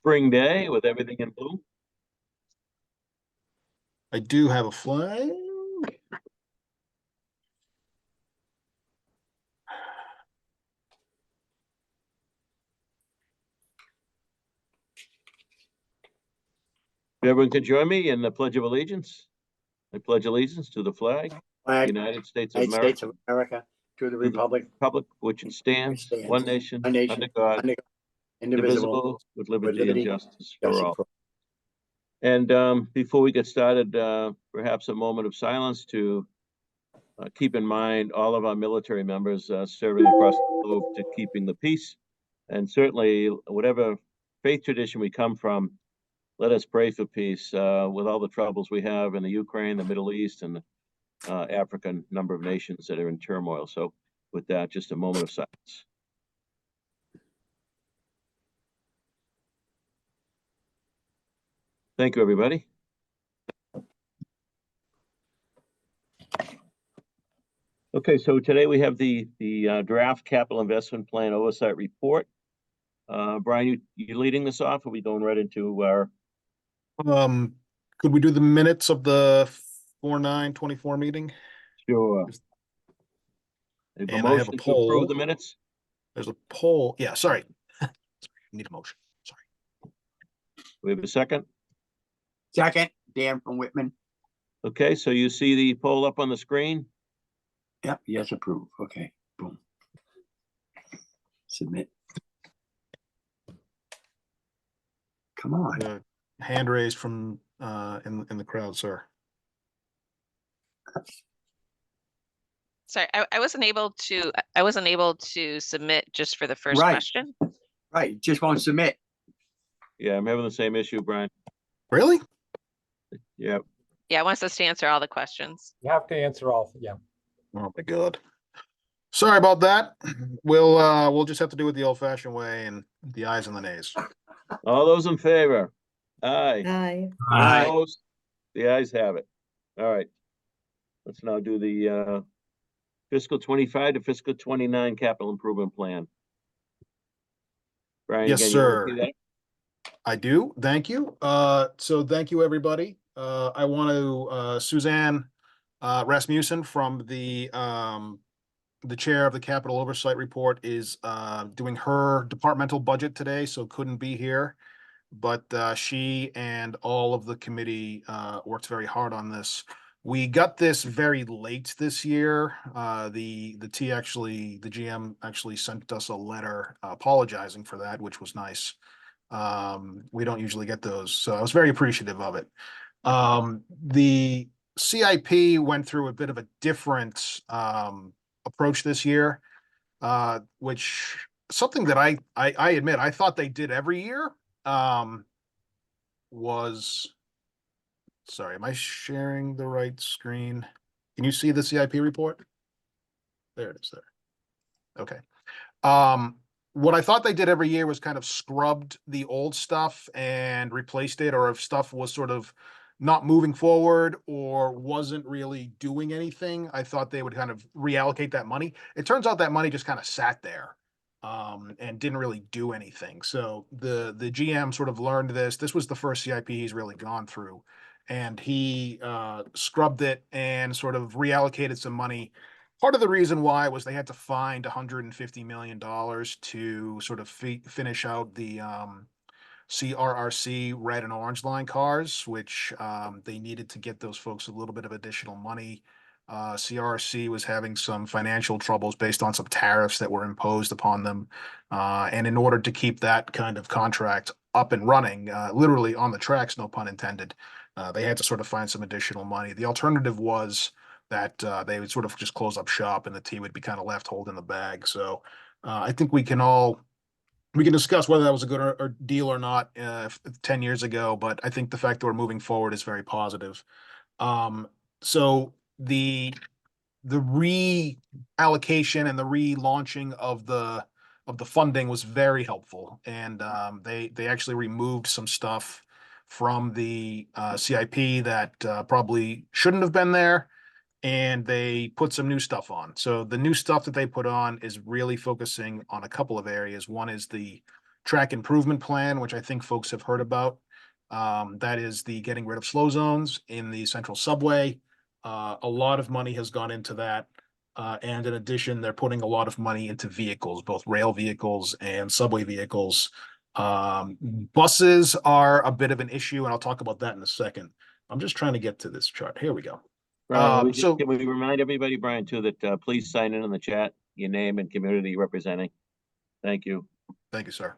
spring day with everything in bloom. I do have a flag. Everyone can join me in the Pledge of Allegiance. I pledge allegiance to the flag, United States of United States of America, America, to the to the republic, republic which it stands, one nation, under God, under God, indivisible, indivisible, with with liberty and liberty, justice for justice all. for And before we get started, perhaps a moment of silence to keep in mind all of our military members serving across the globe to keeping the peace. And certainly, whatever faith tradition we come from, let us pray for peace with all the troubles we have in the Ukraine, the Middle East, and the African number of nations that are in turmoil. So with that, just a moment of silence. Thank you, everybody. Okay, so today we have the draft capital investment plan oversight report. Brian, you leading this off? Or are we going right into our? Could we do the minutes of the 4/9/24 meeting? Sure. And I have a motion to poll. approve the minutes. There's a poll. Yeah, sorry. Need a motion. Sorry. We have a second. second. Dan from Whitman. Okay, so you see the poll up on the screen. Yep. Yes, approve. Okay. Boom. Submit. Come on. Hand raised from in the crowd, sir. Sorry, I wasn't able to submit just for the first Right. question. Right. Just won't submit. Yeah, I'm having the same issue, Brian. Really? Yeah. Yeah, it wants us to answer all the questions. You have to answer all, yeah. Oh my God. Sorry about that. We'll just have to do it the old-fashioned way and the ayes and the nays. All those in favor? Aye. Aye. Aye. Opposed? The ayes have it. All right. Let's now do the fiscal 25 to fiscal 29 capital improvement plan. Brian, Yes, again, you wanna sir. see that? I do. Thank you. So thank you, everybody. I want to Suzanne Rasmussen from the chair of the Capital Oversight Report is doing her departmental budget today, so couldn't be here. But she and all of the committee worked very hard on this. We got this very late this year. The GM actually sent us a letter apologizing for that, which was nice. We don't usually get those, so I was very appreciative of it. The CIP went through a bit of a different approach this year, which something that I admit I thought they did every year. Sorry, am I sharing the right screen? Can you see the CIP report? There it is there. Okay. What I thought they did every year was kind of scrubbed the old stuff and replaced it, or if stuff was sort of not moving forward or wasn't really doing anything, I thought they would kind of reallocate that money. It turns out that money just kind of sat there and didn't really do anything. So the GM sort of learned this. This was the first CIP he's really gone through, and he scrubbed it and sort of reallocated some money. Part of the reason why was they had to find $150 million to sort of finish out the CRRC red and orange line cars, which they needed to get those folks a little bit of additional money. CRRC was having some financial troubles based on some tariffs that were imposed upon them. And in order to keep that kind of contract up and running, literally on the tracks, no pun intended, they had to sort of find some additional money. The alternative was that they would sort of just close up shop and the team would be kind of left holding the bag. So I think we can discuss whether that was a good or deal or not 10 years ago, but I think the fact that we're moving forward is very positive. So the reallocation and the relaunching of the funding was very helpful, and they actually removed some stuff from the CIP that probably shouldn't have been there, and they put some new stuff on. So the new stuff that they put on is really focusing on a couple of areas. One is the track improvement plan, which I think folks have heard about. That is the getting rid of slow zones in the central subway. A lot of money has gone into that. And in addition, they're putting a lot of money into vehicles, both rail vehicles and subway vehicles. Buses are a bit of an issue, and I'll talk about that in a second. I'm just trying to get to this chart. Here we go. Brian, So can we remind everybody, Brian, too, that please sign in the chat, your name and community you're representing. Thank you. thank you, sir.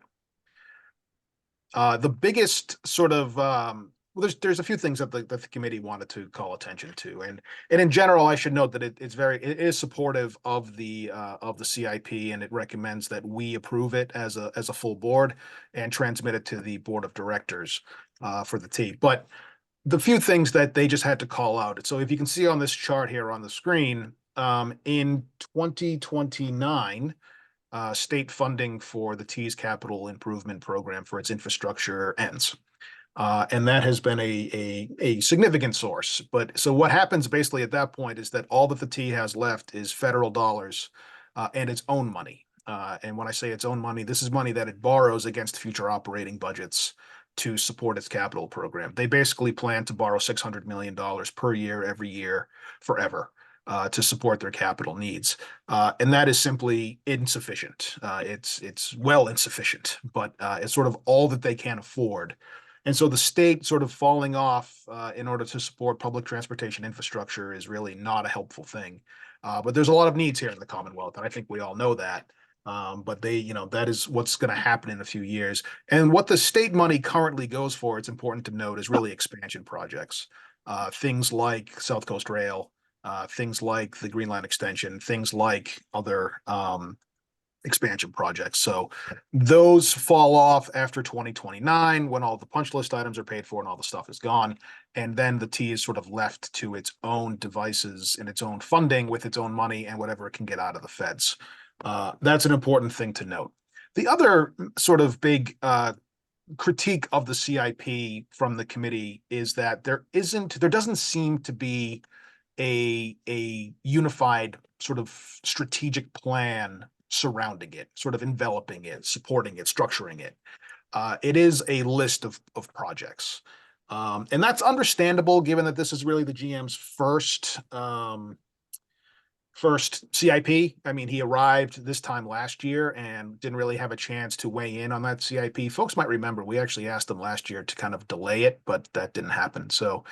The biggest sort of well, there's a few things that the committee wanted to call attention to, and in general, I should note that it is supportive of the CIP, and it recommends that we approve it as a full board and transmit it to the board of directors for the T. But the few things that they just had to call out. So if you can see on this chart here on the screen, in 2029. State funding for the T's capital improvement program for its infrastructure ends. And that has been a significant source. But so what happens basically at that point is that all that the T has left is federal dollars and its own money. And when I say its own money, this is money that it borrows against future operating budgets to support its capital program. They basically plan to borrow $600 million per year, every year, forever. To support their capital needs. And that is simply insufficient. It's well insufficient, but it's sort of all that they can afford. And so the state sort of falling off in order to support public transportation infrastructure is really not a helpful thing. But there's a lot of needs here in the Commonwealth, and I think we all know that. But that is what's going to happen in a few years. And what the state money currently goes for, it's important to note, is really expansion projects. Things like South Coast Rail, things like the Green Line extension, things like other expansion projects. So those fall off after 2029 when all the punch list items are paid for and all the stuff is gone. And then the T is sort of left to its own devices and its own funding with its own money and whatever it can get out of the feds. That's an important thing to note. The other sort of big critique of the CIP from the committee is that there doesn't seem to be a unified sort of strategic plan surrounding it, sort of enveloping it, supporting it, structuring it. It is a list of projects. And that's understandable given that this is really the GM's first CIP. I mean, he arrived this time last year and didn't really have a chance to weigh in on that CIP. Folks might remember we actually asked him last year to kind of delay it, but that didn't happen. So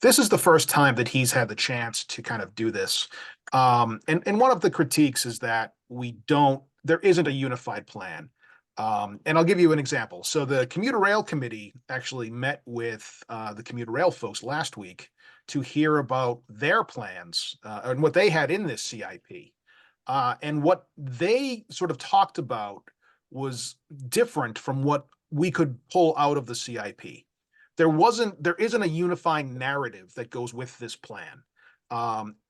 this is the first time that he's had the chance to kind of do this. And one of the critiques is that there isn't a unified plan. And I'll give you an example. So the Commuter Rail Committee actually met with the Commuter Rail folks last week to hear about their plans and what they had in this CIP. And what they sort of talked about was different from what we could pull out of the CIP. There isn't a unifying narrative that goes with this plan.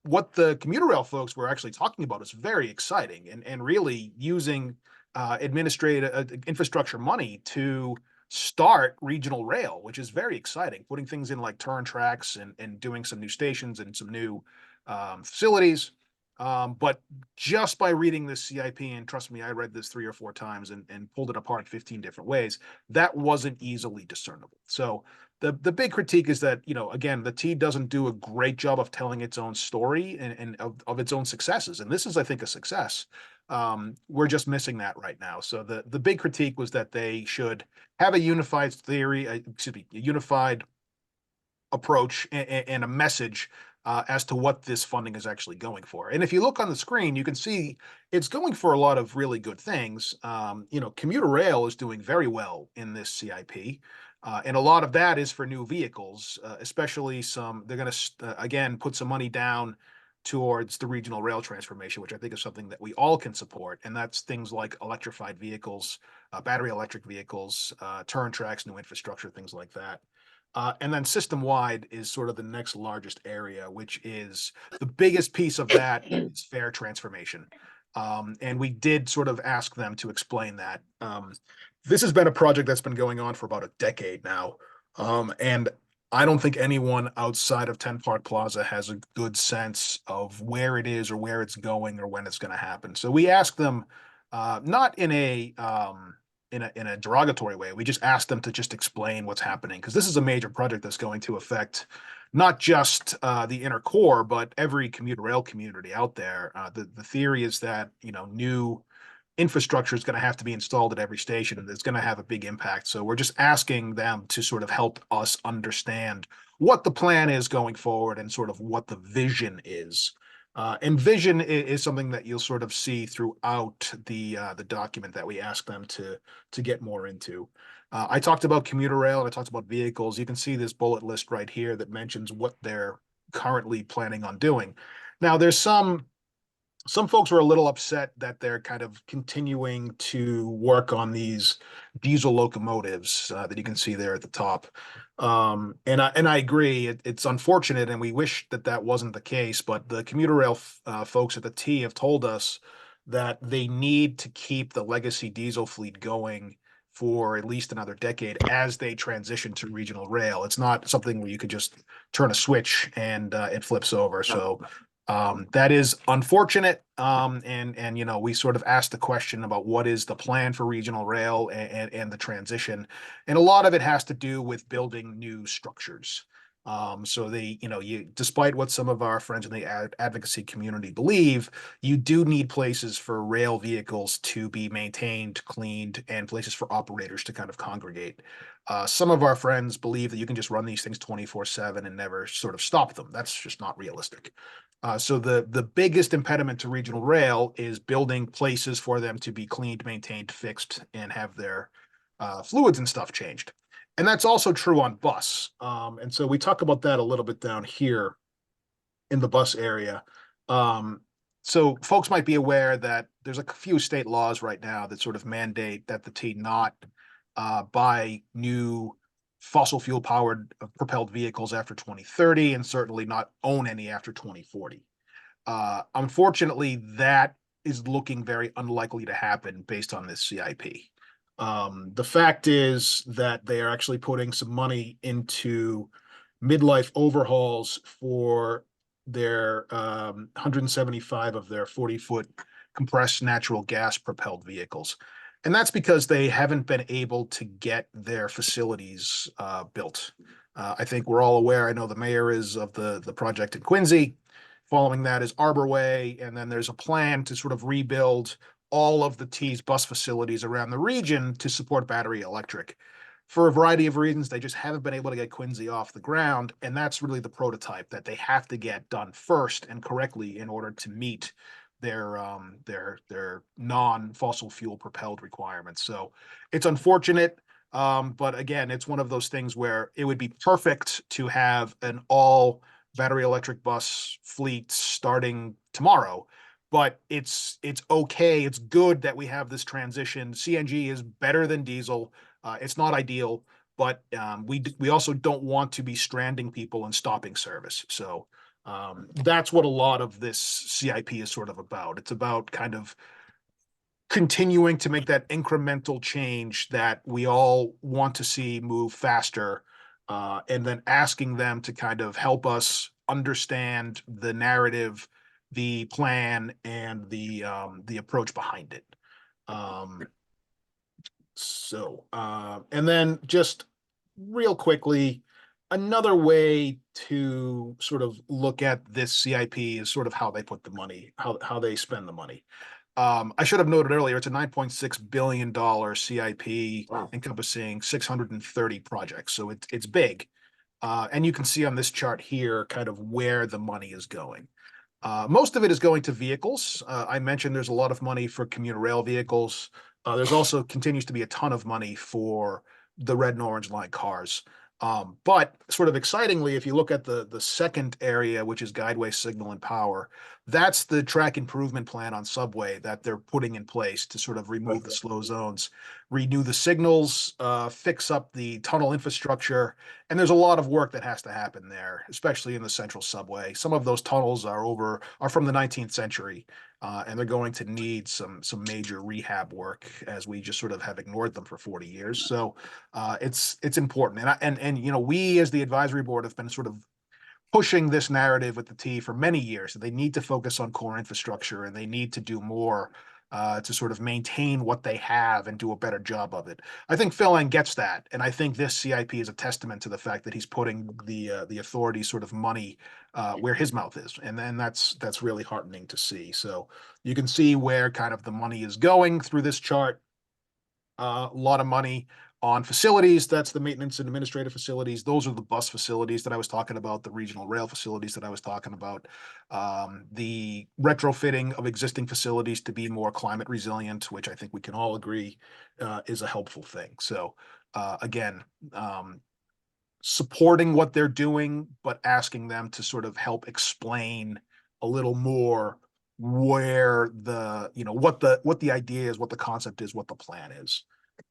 What the Commuter Rail folks were actually talking about is very exciting and really using administrative infrastructure money to start regional rail, which is very exciting, putting things in like turn tracks and doing some new stations and some new facilities. But just by reading this CIP, and trust me, I read this 3 or 4 times and pulled it apart 15 different ways, that wasn't easily discernible. So the big critique is that, again, the T doesn't do a great job of telling its own story and of its own successes. And this is, I think, a success. We're just missing that right now. So the big critique was that they should have a unified theory, a unified approach and a message as to what this funding is actually going for. And if you look on the screen, you can see it's going for a lot of really good things. Commuter rail is doing very well in this CIP. And a lot of that is for new vehicles, especially they're going to, again, put some money down towards the regional rail transformation, which I think is something that we all can support. And that's things like electrified vehicles, battery electric vehicles, turn tracks, new infrastructure, things like that. And then system-wide is sort of the next largest area, which is the biggest piece of that is fare transformation. And we did sort of ask them to explain that. This has been a project that's been going on for about a decade now. And I don't think anyone outside of 10 Park Plaza has a good sense of where it is or where it's going or when it's going to happen. So we asked them, not in a in a derogatory way. We just asked them to just explain what's happening, because this is a major project that's going to affect not just the inner core, but every commuter rail community out there. The theory is that, you know, new infrastructure is going to have to be installed at every station, and it's going to have a big impact. So we're just asking them to sort of help us understand what the plan is going forward and sort of what the vision is. And vision is something that you'll sort of see throughout the document that we ask them to get more into. I talked about commuter rail and I talked about vehicles. You can see this bullet list right here that mentions what they're currently planning on doing. Now, there's some folks are a little upset that they're kind of continuing to work on these diesel locomotives that you can see there at the top. And I agree, it's unfortunate, and we wish that that wasn't the case. But the commuter rail folks at the T have told us that they need to keep the legacy diesel fleet going for at least another decade as they transition to regional rail. It's not something where you could just turn a switch and it flips over. So that is unfortunate. And you know, we sort of asked the question about what is the plan for regional rail and the transition. And a lot of it has to do with building new structures. So you know, despite what some of our friends in the advocacy community believe, you do need places for rail vehicles to be maintained, cleaned, and places for operators to kind of congregate. Some of our friends believe that you can just run these things 24/7 and never sort of stop them. That's just not realistic. So the biggest impediment to regional rail is building places for them to be cleaned, maintained, fixed, and have their fluids and stuff changed. And that's also true on bus. And so we talk about that a little bit down here in the bus area. So folks might be aware that there's a few state laws right now that sort of mandate that the T not buy new fossil fuel powered propelled vehicles after 2030, and certainly not own any after 2040. Unfortunately, that is looking very unlikely to happen based on this CIP. The fact is that they are actually putting some money into midlife overhauls for their 175 of their 40-foot compressed natural gas propelled vehicles. And that's because they haven't been able to get their facilities built. I think we're all aware, I know the mayor is, of the project in Quincy. Following that is Arbor Way, and then there's a plan to sort of rebuild all of the T's bus facilities around the region to support battery electric. For a variety of reasons, they just haven't been able to get Quincy off the ground, and that's really the prototype that they have to get done first and correctly in order to meet their non-fossil fuel propelled requirements. So it's unfortunate, but again, it's one of those things where it would be perfect to have an all battery electric bus fleet starting tomorrow. But it's okay. It's good that we have this transition. CNG is better than diesel. It's not ideal, but we also don't want to be stranding people and stopping service. So that's what a lot of this CIP is sort of about. It's about kind of continuing to make that incremental change that we all want to see move faster, and then asking them to kind of help us understand the narrative, the plan, and the approach behind it. And then just real quickly, another way to sort of look at this CIP is sort of how they put the money, how they spend the money. I should have noted earlier, it's a $9.6 billion CIP. Wow. Encompassing 630 projects. So it's big. And you can see on this chart here kind of where the money is going. Most of it is going to vehicles. I mentioned there's a lot of money for commuter rail vehicles. There's also continues to be a ton of money for the red and orange line cars. But sort of excitingly, if you look at the second area, which is guideway, signal, and power, that's the track improvement plan on subway that they're putting in place to sort of remove the slow zones, renew the signals, fix up the tunnel infrastructure. And there's a lot of work that has to happen there, especially in the central subway. Some of those tunnels are from the 19th century, and they're going to need some major rehab work, as we just sort of have ignored them for 40 years. So it's important. And you know, we as the advisory board have been sort of pushing this narrative with the T for many years. They need to focus on core infrastructure, and they need to do more to sort of maintain what they have and do a better job of it. I think Phil Eng gets that, and I think this CIP is a testament to the fact that he's putting the authority sort of money where his mouth is, and then that's really heartening to see. So you can see where kind of the money is going through this chart. A lot of money on facilities. That's the maintenance and administrative facilities. Those are the bus facilities that I was talking about, the regional rail facilities that I was talking about, the retrofitting of existing facilities to be more climate resilient, which I think we can all agree is a helpful thing. So again, supporting what they're doing, but asking them to sort of help explain a little more where what the idea is, what the concept is, what the plan is.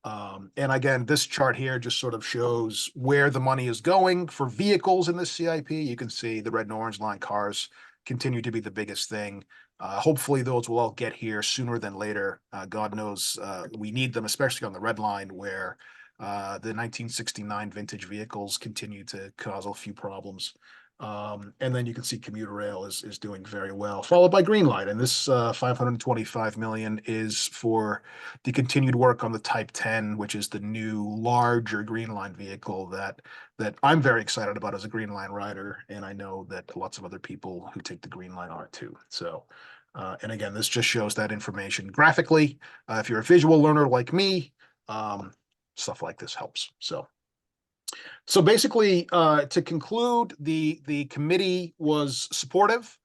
And again, this chart here just sort of shows where the money is going for vehicles in this CIP. You can see the red and orange line cars continue to be the biggest thing. Hopefully those will all get here sooner than later. God knows we need them, especially on the red line where the 1969 vintage vehicles continue to cause a few problems. And then you can see commuter rail is doing very well, followed by green line. And this 525 million is for the continued work on the Type 10, which is the new larger green line vehicle that I'm very excited about as a green line rider. And I know that lots of other people who take the green line are too. So, and again, this just shows that information graphically. If you're a visual learner like me, stuff like this helps. So basically, to conclude, the committee was supportive.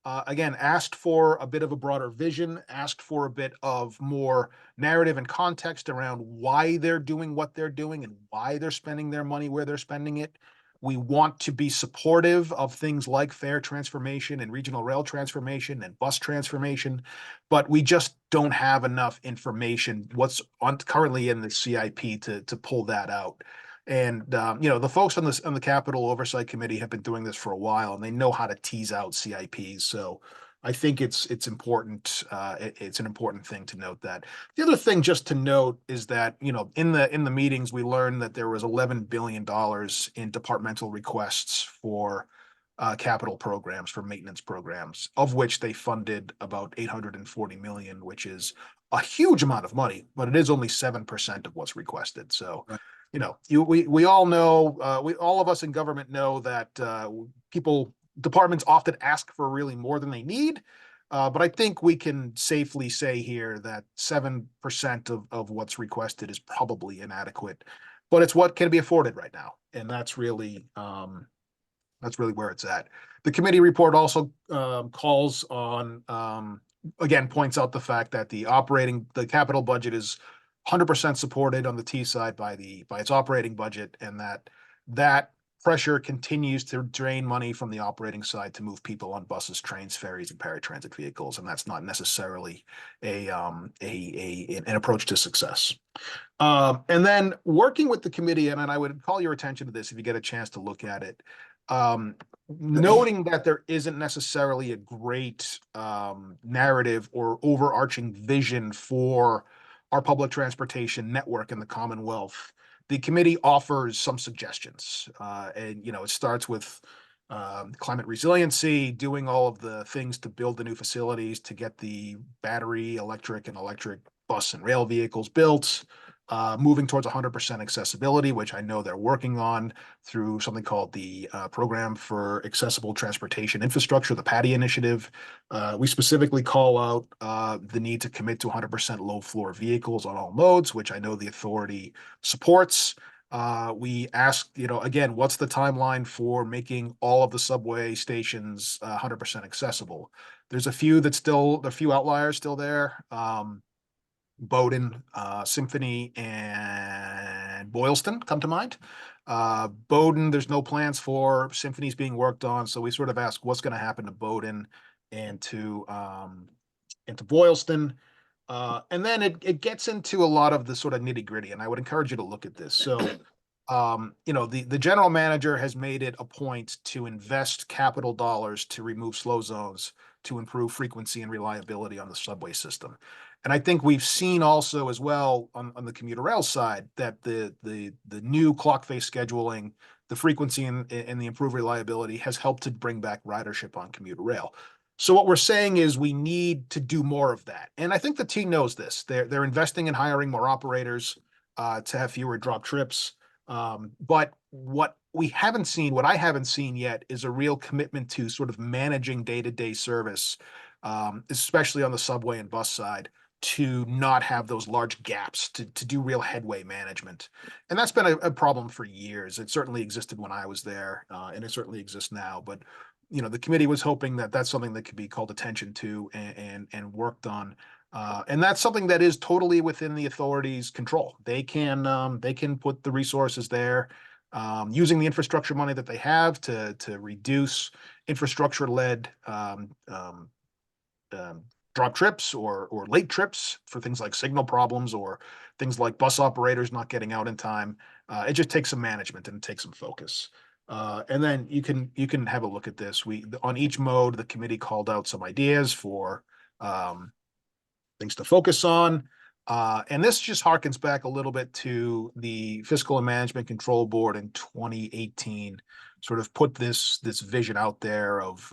Again, asked for a bit of a broader vision, asked for a bit of more narrative and context around why they're doing what they're doing and why they're spending their money where they're spending it. We want to be supportive of things like fare transformation and regional rail transformation and bus transformation, but we just don't have enough information what's currently in the CIP to pull that out. And the folks on the Capital Oversight Committee have been doing this for a while, and they know how to tease out CIPs. So I think it's important. It's an important thing to note that. The other thing just to note is that in the meetings we learned that there was $11 billion in departmental requests for capital programs, for maintenance programs, of which they funded about 840 million, which is a huge amount of money, but it is only 7% of what's requested. So. Right. We all know, all of us in government know that departments often ask for really more than they need. But I think we can safely say here that 7% of what's requested is probably inadequate, but it's what can be afforded right now. And that's really where it's at. The committee report also calls on, again, points out the fact that the capital budget is 100% supported on the T side by its operating budget, and that pressure continues to drain money from the operating side to move people on buses, trains, ferries, and paratransit vehicles, and that's not necessarily an approach to success. And then working with the committee, and I would call your attention to this if you get a chance to look at it. Noting that there isn't necessarily a great narrative or overarching vision for our public transportation network in the Commonwealth, the committee offers some suggestions. And it starts with climate resiliency, doing all of the things to build the new facilities to get the battery, electric bus and rail vehicles built, moving towards 100% accessibility, which I know they're working on through something called the Program for Accessible Transportation Infrastructure, the PATI initiative. We specifically call out the need to commit to 100% low floor vehicles on all modes, which I know the authority supports. We ask, again, what's the timeline for making all of the subway stations 100% accessible? There's a few outliers still there. Bowdoin, Symphony, and Boylston come to mind. Bowdoin, there's no plans for. Symphony's being worked on, so we sort of ask what's going to happen to Bowdoin and to Boylston. And then it gets into a lot of the sort of nitty gritty, and I would encourage you to look at this. So, the general manager has made it a point to invest capital dollars to remove slow zones to improve frequency and reliability on the subway system. And I think we've seen also as well on the commuter rail side that the new clock face scheduling, the frequency and the improved reliability has helped to bring back ridership on commuter rail. So what we're saying is we need to do more of that. And I think the team knows this. They're investing in hiring more operators to have fewer drop trips. But what we haven't seen, what I haven't seen yet, is a real commitment to sort of managing day-to-day service, especially on the subway and bus side, to not have those large gaps, to do real headway management. And that's been a problem for years. It certainly existed when I was there, and it certainly exists now. But the committee was hoping that that's something that could be called attention to and worked on. And that's something that is totally within the authority's control. They can put the resources there, using the infrastructure money that they have to reduce infrastructure-led drop trips or late trips for things like signal problems or things like bus operators not getting out in time. It just takes some management and it takes some focus. And then you can have a look at this. On each mode, the committee called out some ideas for things to focus on. And this just harkens back a little bit to the Fiscal and Management Control Board in 2018, sort of put this vision out there of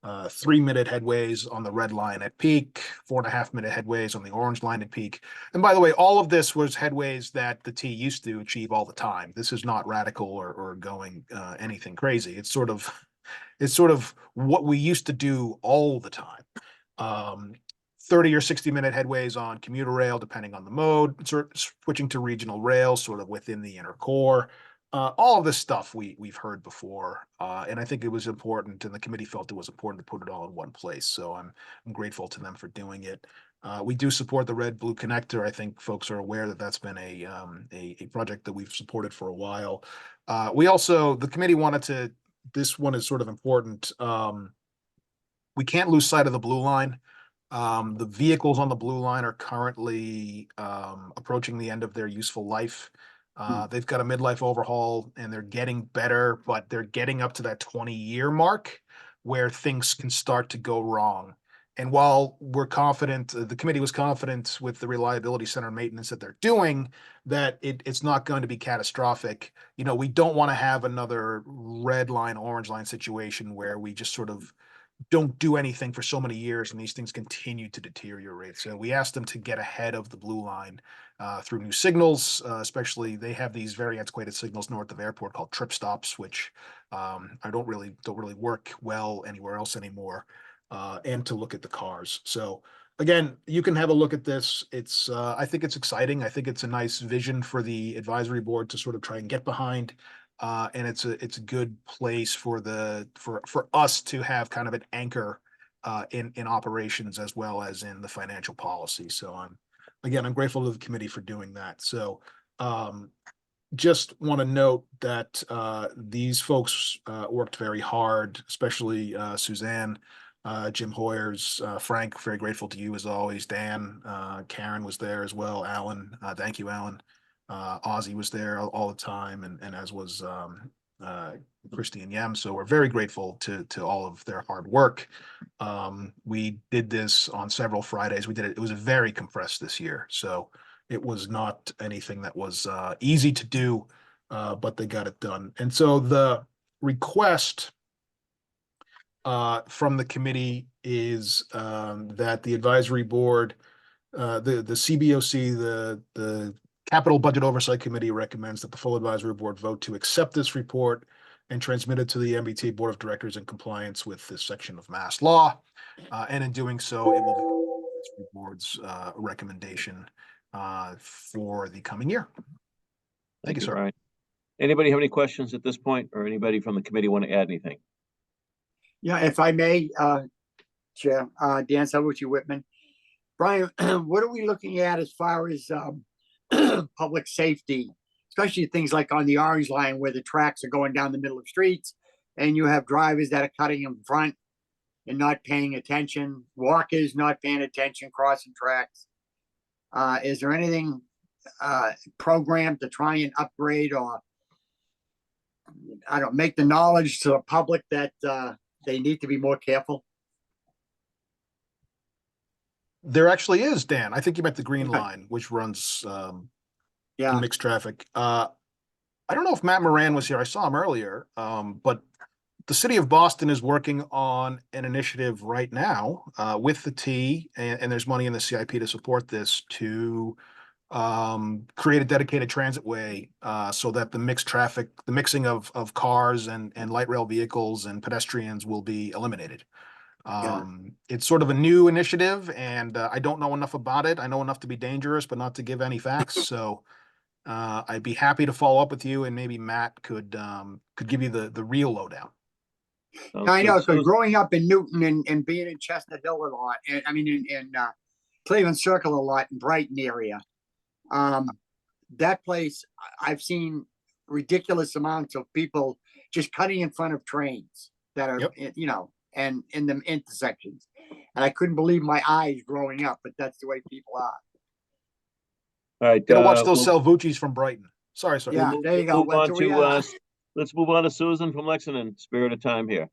3-minute headways on the red line at peak, 4.5-minute headways on the orange line at peak. And by the way, all of this was headways that the T used to achieve all the time. This is not radical or going anything crazy. It's sort of what we used to do all the time. 30 or 60-minute headways on commuter rail, depending on the mode, switching to regional rail, sort of within the inner core. All of this stuff we've heard before, and I think it was important, and the committee felt it was important to put it all in one place. So I'm grateful to them for doing it. We do support the Red Blue Connector. I think folks are aware that that's been a project that we've supported for a while. The committee wanted to. This one is sort of important. We can't lose sight of the blue line. The vehicles on the blue line are currently approaching the end of their useful life. They've got a midlife overhaul and they're getting better, but they're getting up to that 20-year mark where things can start to go wrong. And while we're confident, the committee was confident with the reliability center maintenance that they're doing, that it's not going to be catastrophic. We don't want to have another red line, orange line situation where we just sort of don't do anything for so many years and these things continue to deteriorate. So we asked them to get ahead of the blue line through new signals, especially they have these very antiquated signals north of airport called trip stops, which don't really work well anywhere else anymore, and to look at the cars. So again, you can have a look at this. I think it's exciting. I think it's a nice vision for the advisory board to sort of try and get behind. And it's a good place for us to have kind of an anchor in operations as well as in the financial policy. So I'm grateful to the committee for doing that. So just want to note that these folks worked very hard, especially Suzanne, Jim Hoyers, Frank, very grateful to you as always. Dan, Karen was there as well. Alan, thank you, Alan. Ozzy was there all the time, and as was Christy and Yem. So we're very grateful to all of their hard work. We did this on several Fridays. We did it. It was very compressed this year, so it was not anything that was easy to do, but they got it done. And so the request from the committee is that the advisory board, the CBOC, the Capital Budget Oversight Committee recommends that the full advisory board vote to accept this report and transmit it to the MBTA Board of Directors in compliance with this section of Mass law. And in doing so, it will be the board's recommendation for the coming year. Thank you, sir. Brian. Anybody have any questions at this point, or anybody from the committee want to add anything? Yeah, if I may, Chair, Dan Salvucci Whitman. Brian, what are we looking at as far as public safety, especially things like on the orange line where the tracks are going down the middle of streets and you have drivers that are cutting in front and not paying attention, walkers not paying attention, crossing tracks? Is there anything programmed to try and upgrade or make the knowledge to the public that they need to be more careful? There actually is, Dan. I think you meant the green line, which runs in mixed traffic. I don't know if Matt Moran was here. I saw him earlier, but the city of Boston is working on an initiative right now with the T, and there's money in the CIP to support this, to create a dedicated transit way so that the mixing of cars and light rail vehicles and pedestrians will be eliminated. It's sort of a new initiative, and I don't know enough about it. I know enough to be dangerous, but not to give any facts. So I'd be happy to follow up with you, and maybe Matt could give you the real lowdown. Sounds I know, good. because Susan, growing up in Newton and being in Chestnut Hill a lot, and I mean in Cleveland Circle a lot, in Brighton area, that place I've seen ridiculous amounts of people just cutting in front of trains that are, Yep. you know, and in the intersections, and I couldn't believe my eyes growing up, but that's the way people are. all right, Gotta watch those we'll Salvucci's from Brighton. Sorry, sir. Yeah, move, there you we'll go. move on That's where we to, are. let's move on to Susan from Lexington, spirit of time here.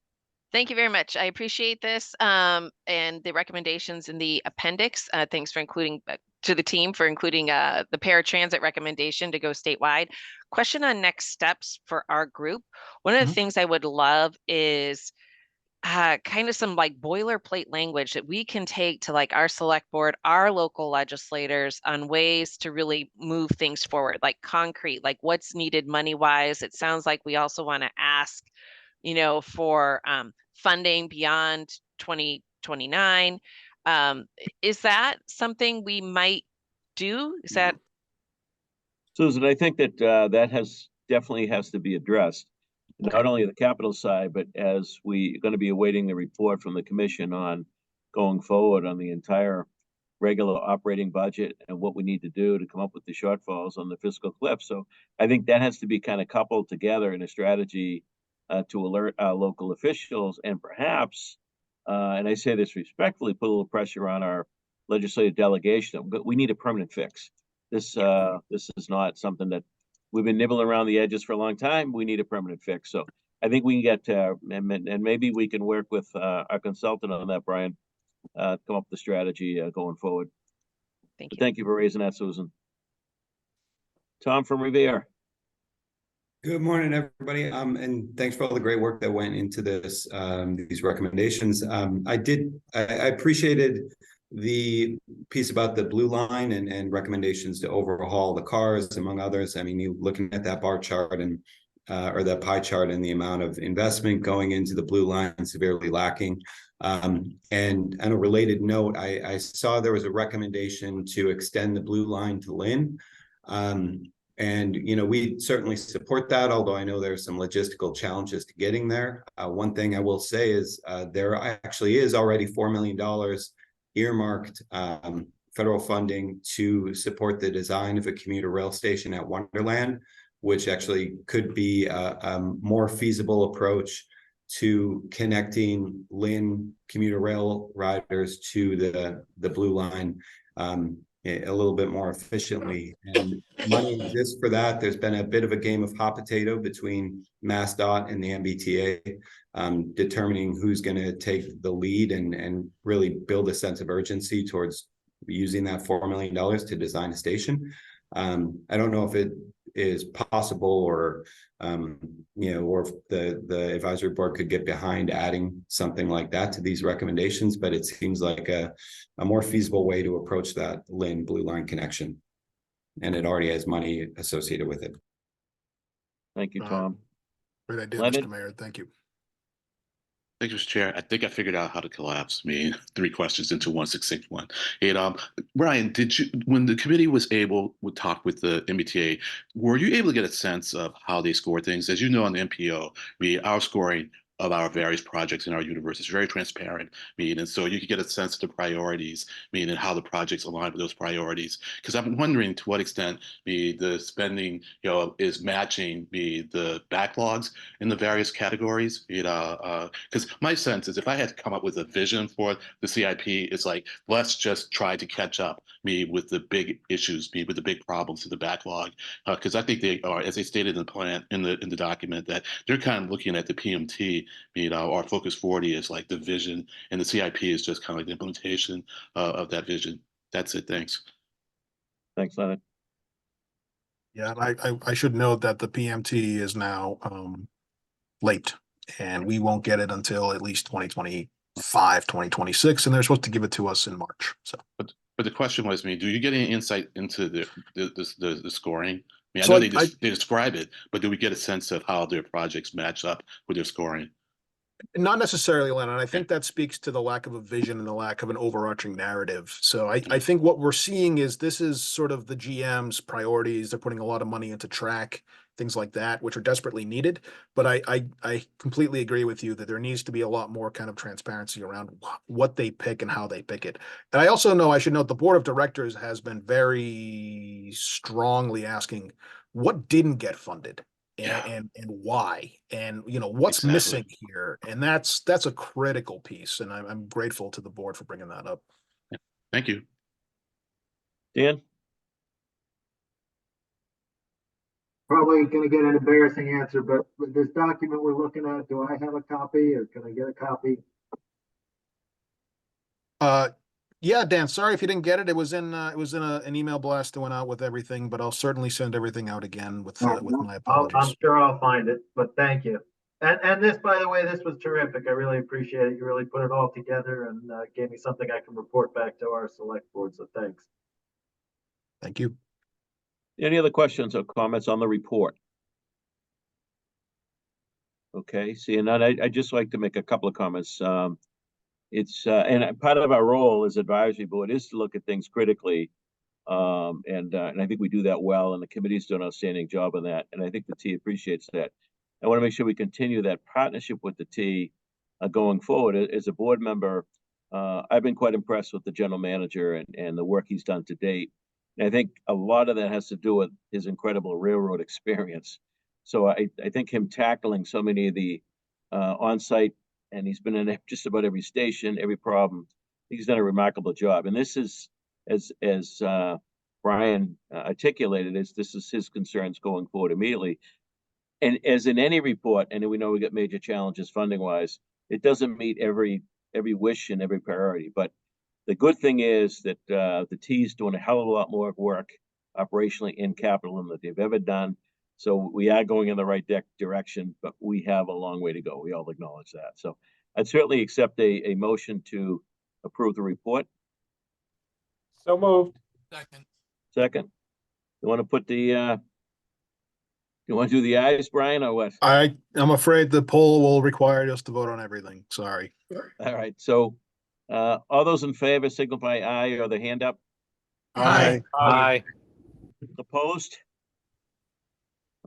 Thank you very much. I appreciate this and the recommendations in the appendix. Thanks for including to the team for including the paratransit recommendation to go statewide. Question on next steps for our group. One of the Mhm. things I would love is kind of some like boilerplate language that we can take to like our select board, our local legislators on ways to really move things forward, like concrete, like what's needed money wise. It sounds like we also want to ask, you know, for funding beyond 2029. Is that something we might do? Is that Susan, I think that that definitely has to be addressed, okay? not only the capital side, but as we are going to be awaiting the report from the commission on going forward on the entire regular operating budget and what we need to do to come up with the shortfalls on the fiscal cliff. So I think that has to be kind of coupled together in a strategy to alert our local officials and perhaps, and I say this respectfully, put a little pressure on our legislative delegation. But we need a permanent fix. This is not something that we've been nibbling around the edges for a long time. We need a permanent fix. So I think we can get and maybe we can work with our consultant on that, Brian, come up with the strategy going forward. Thank But you. thank you for raising that, Susan. Tom from Revere. Good morning, everybody. And thanks for all the great work that went into this, these recommendations. I appreciated the piece about the blue line and recommendations to overhaul the cars, among others. I mean, you looking at that bar chart and or that pie chart and the amount of investment going into the blue line severely lacking. And on a related note, I saw there was a recommendation to extend the blue line to Lynn. And, you know, we certainly support that, although I know there are some logistical challenges to getting there. One thing I will say is there actually is already $4 million earmarked federal funding to support the design of a commuter rail station at Wonderland, which actually could be a more feasible approach to connecting Lynn commuter rail riders to the blue line a little bit more efficiently. And money exists for that. There's been a bit of a game of hot potato between MassDOT and the MBTA, determining who's going to take the lead and really build a sense of urgency towards using that $4 million to design a station. I don't know if it is possible or you know, or if the advisory board could get behind adding something like that to these recommendations, but it seems like a more feasible way to approach that Lynn Blue Line connection. And it already has money associated with it. Thank you, Tom. Great idea, Leonard? Mr. Mayor. Thank you. Thank you, Mr. Chair. I think I figured out how to collapse me 3 questions into one succinct one. And Brian, when the committee would talk with the MBTA, were you able to get a sense of how they score things? As you know, on the MPO, our scoring of our various projects in our universe is very transparent, and so you could get a sense of the priorities, and how the projects align with those priorities. Because I'm wondering to what extent the spending, is matching the backlogs in the various categories. Because my sense is if I had to come up with a vision for the CIP, it's like let's just try to catch up with the big issues, with the big problems in the backlog. Because I think they are, as they stated in the plan in the document, that they're kind of looking at the PMT. Our Focus 40 is like the vision, and the CIP is just kind of like the implementation of that vision. That's it. Thanks. Thanks, Leonard. Yeah, I should note that the PMT is now late. And we won't get it until at least 2025, 2026, and they're supposed to give it to us in March. So, But the question was, do you get any insight into the scoring? I So know they describe it, but do we get a sense of how their projects match up with their scoring? not necessarily, Lennon. I think that speaks to the lack of a vision and the lack of an overarching narrative. So I think what we're seeing is this is sort of the GM's priorities. They're putting a lot of money into track, things like that, which are desperately needed. But I completely agree with you that there needs to be a lot more kind of transparency around what they pick and how they pick it. And I also know, I should note, the board of directors has been very strongly asking what didn't get funded. And why, and what's Exactly. missing here, and that's a critical piece, and I'm grateful to the board for bringing that up. Thank you. Dan? Probably going to get an embarrassing answer, but with this document we're looking at, do I have a copy or can I get a copy? Yeah, Dan, sorry if you didn't get it. It was in an email blast that went out with everything, but I'll certainly send everything out again with my apologies. I'm sure I'll find it, but thank you. And this, by the way, this was terrific. I really appreciate it. You really put it all together and gave me something I can report back to our select board. So thanks. Thank you. Any other questions or comments on the report? Okay, seeing none, I'd just like to make a couple of comments. And part of our role as advisory board is to look at things critically. And I think we do that well, and the committee's done an outstanding job on that. And I think the T appreciates that. I want to make sure we continue that partnership with the T going forward. As a board member, I've been quite impressed with the general manager and the work he's done to date. And I think a lot of that has to do with his incredible railroad experience. So I think him tackling so many of the on-site, and he's been in just about every station, every problem. He's done a remarkable job. And this is, as Brian articulated, this is his concerns going forward immediately. And as in any report, and we know we got major challenges funding wise, it doesn't meet every wish and every priority. But the good thing is that the T's doing a hell of a lot more work operationally in capital than that they've ever done. So we are going in the right direction, but we have a long way to go. We all acknowledge that. So I'd certainly accept a motion to approve the report. So moved. Second. You want to put the you want to do the ayes, Brian, or what? I'm afraid the poll will require us to vote on everything. Sorry. All right. So all those in favor signify aye or the hand up. Aye. Aye. Opposed?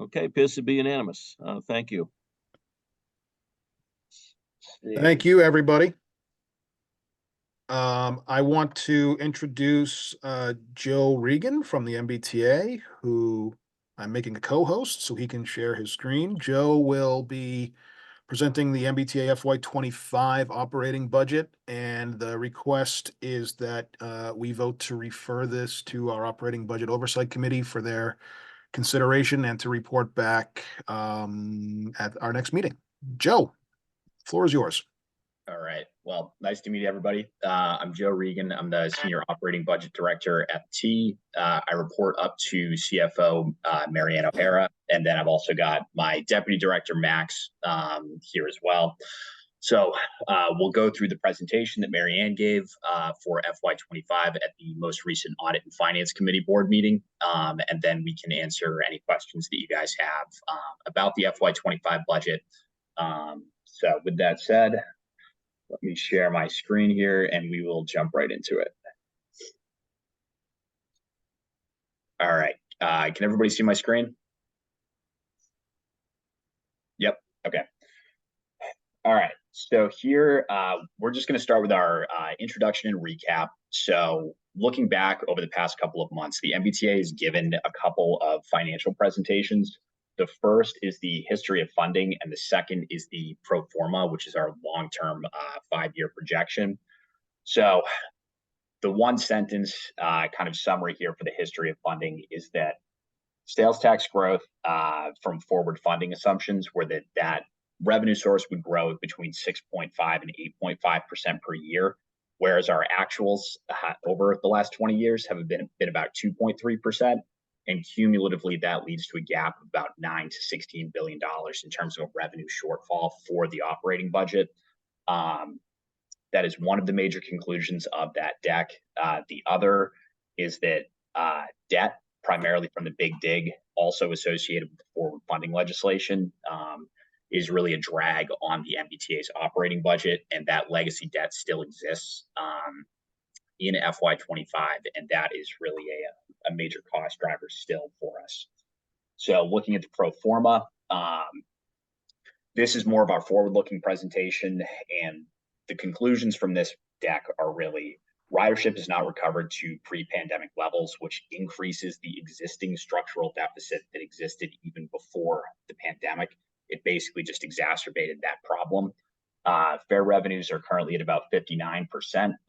Okay, appears to be unanimous. Thank you. Thank you, everybody. I want to introduce Joe Regan from the MBTA, who I'm making a co-host so he can share his screen. Joe will be presenting the MBTA FY25 operating budget, and the request is that we vote to refer this to our operating budget oversight committee for their consideration and to report back at our next meeting. Joe, floor is yours. All right. Well, nice to meet everybody. I'm Joe Regan. I'm the Senior Operating Budget Director at T. I report up to CFO Marianne O'Hara, and then I've also got my Deputy Director Max here as well. So we'll go through the presentation that Marianne gave for FY25 at the most recent Audit and Finance Committee board meeting, and then we can answer any questions that you guys have about the FY25 budget. So with that said, let me share my screen here and we will jump right into it. All right. Can everybody see my screen? Yep. Okay. All right. So here, we're just going to start with our introduction and recap. So looking back over the past couple of months, the MBTA has given a couple of financial presentations. The first is the history of funding, and the second is the pro forma, which is our long-term 5-year projection. So the one sentence kind of summary here for the history of funding is that sales tax growth from forward funding assumptions were that revenue source would grow between 6.5 and 8.5% per year, whereas our actuals over the last 20 years have been about 2.3%. And cumulatively, that leads to a gap of about $9 to $16 billion in terms of a revenue shortfall for the operating budget. That is one of the major conclusions of that deck. The other is that debt, primarily from the Big Dig, also associated with the forward funding legislation, is really a drag on the MBTA's operating budget, and that legacy debt still exists in FY25, and that is really a major cost driver still for us. So looking at the pro forma, this is more of our forward-looking presentation, and the conclusions from this deck are really ridership is not recovered to pre-pandemic levels, which increases the existing structural deficit that existed even before the pandemic. It basically just exacerbated that problem. Fare revenues are currently at about 59%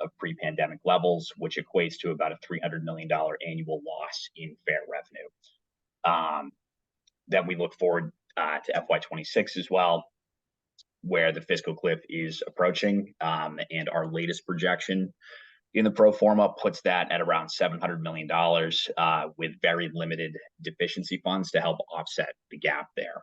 of pre-pandemic levels, which equates to about a $300 million annual loss in fare revenue. Then we look forward to FY26 as well, where the fiscal cliff is approaching, and our latest projection in the pro forma puts that at around $700 million with very limited deficiency funds to help offset the gap there.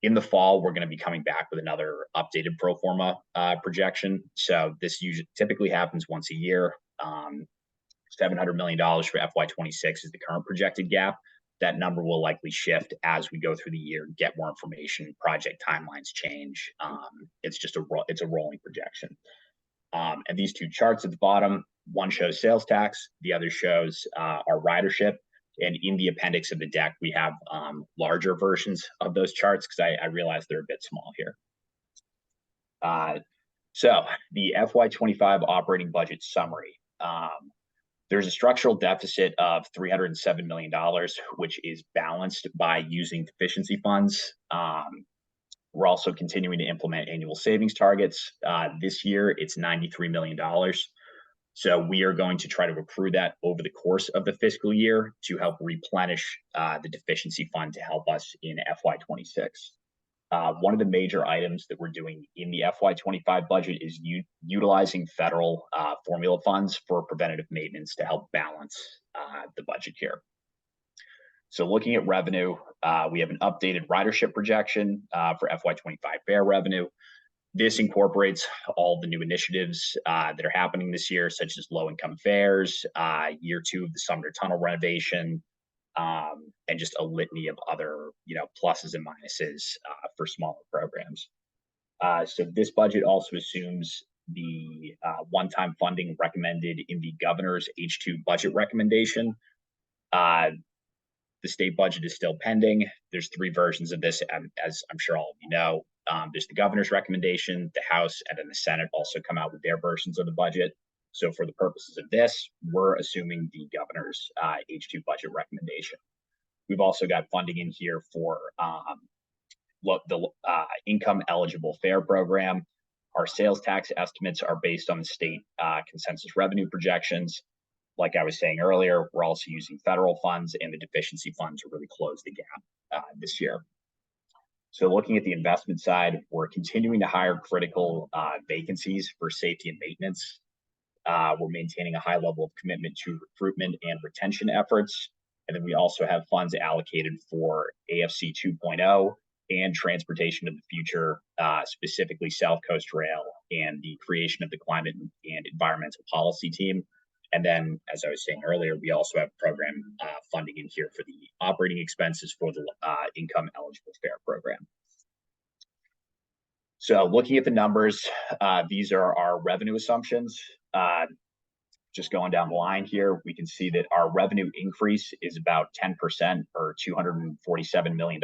In the fall, we're going to be coming back with another updated pro forma projection. So this usually typically happens once a year. $700 million for FY26 is the current projected gap. That number will likely shift as we go through the year, get more information, project timelines change. It's just a rolling projection. And these two charts at the bottom, one shows sales tax, the other shows our ridership. And in the appendix of the deck, we have larger versions of those charts because I realize they're a bit small here. So the FY25 operating budget summary. There's a structural deficit of $307 million, which is balanced by using deficiency funds. We're also continuing to implement annual savings targets. This year, it's $93 million. So we are going to try to accrue that over the course of the fiscal year to help replenish the deficiency fund to help us in FY26. One of the major items that we're doing in the FY25 budget is utilizing federal formula funds for preventative maintenance to help balance the budget here. So looking at revenue, we have an updated ridership projection for FY25 fare revenue. This incorporates all the new initiatives that are happening this year, such as low-income fares, year 2 of the Sumner Tunnel renovation, and just a litany of other, pluses and minuses for smaller programs. So this budget also assumes the one-time funding recommended in the governor's H2 budget recommendation. The state budget is still pending. There's 3 versions of this, as I'm sure all of you know. There's the governor's recommendation, the House, and then the Senate also come out with their versions of the budget. So for the purposes of this, we're assuming the governor's H2 budget recommendation. We've also got funding in here for the income eligible fare program. Our sales tax estimates are based on the state consensus revenue projections. Like I was saying earlier, we're also using federal funds and the deficiency fund to really close the gap this year. So looking at the investment side, we're continuing to hire critical vacancies for safety and maintenance. We're maintaining a high level of commitment to recruitment and retention efforts. And then we also have funds allocated for AFC 2.0 and transportation of the future, specifically South Coast Rail and the creation of the climate and environmental policy team. And then, as I was saying earlier, we also have program funding in here for the operating expenses for the income eligible fare program. So looking at the numbers, these are our revenue assumptions. Just going down the line here, we can see that our revenue increase is about 10% or $247 million.